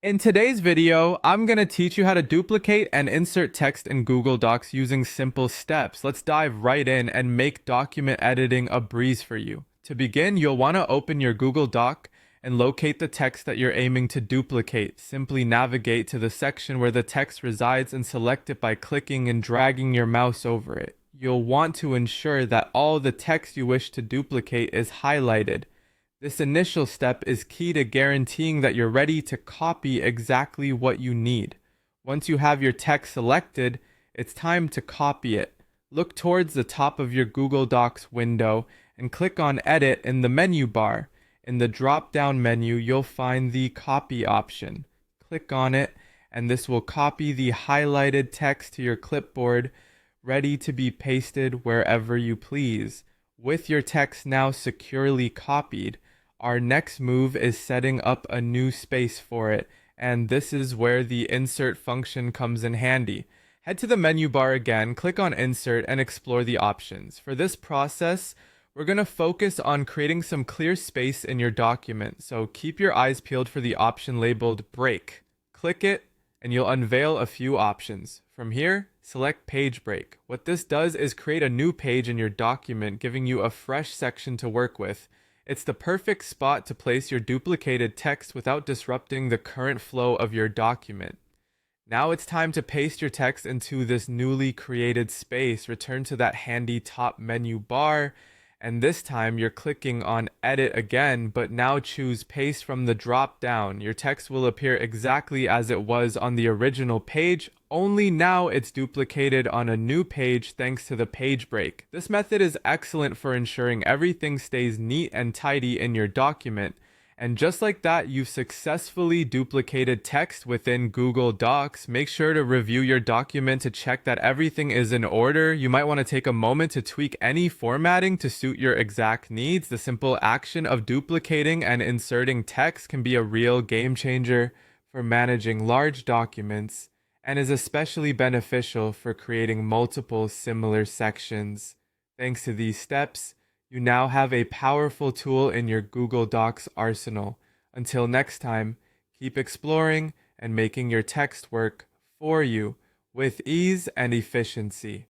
In today's video, I'm going to teach you how to duplicate and insert text in Google Docs using simple steps. Let's dive right in and make document editing a breeze for you. To begin, you'll want to open your Google Doc and locate the text that you're aiming to duplicate. Simply navigate to the section where the text resides and select it by clicking and dragging your mouse over it. You'll want to ensure that all the text you wish to duplicate is highlighted. This initial step is key to guaranteeing that you're ready to copy exactly what you need. Once you have your text selected, it's time to copy it. Look towards the top of your Google Docs window and click on Edit in the menu bar. In the drop-down menu, you'll find the Copy option. Click on it, and this will copy the highlighted text to your clipboard, ready to be pasted wherever you please. With your text now securely copied, our next move is setting up a new space for it, and this is where the insert function comes in handy. Head to the menu bar again, click on insert, and explore the options. For this process, we're going to focus on creating some clear space in your document, so keep your eyes peeled for the option labeled break. Click it, and you'll unveil a few options. From here, select page break. What this does is create a new page in your document, giving you a fresh section to work with. It's the perfect spot to place your duplicated text without disrupting the current flow of your document. Now it's time to paste your text into this newly created space. Return to that handy top menu bar, and this time you're clicking on edit again, but now choose paste from the drop down. Your text will appear exactly as it was on the original page, only now it's duplicated on a new page thanks to the page break. This method is excellent for ensuring everything stays neat and tidy in your document. And just like that, you've successfully duplicated text within Google Docs. Make sure to review your document to check that everything is in order. You might want to take a moment to tweak any formatting to suit your exact needs. The simple action of duplicating and inserting text can be a real game changer for managing large documents and is especially beneficial for creating multiple similar sections. Thanks to these steps, you now have a powerful tool in your Google Docs arsenal. Until next time, keep exploring and making your text work for you with ease and efficiency.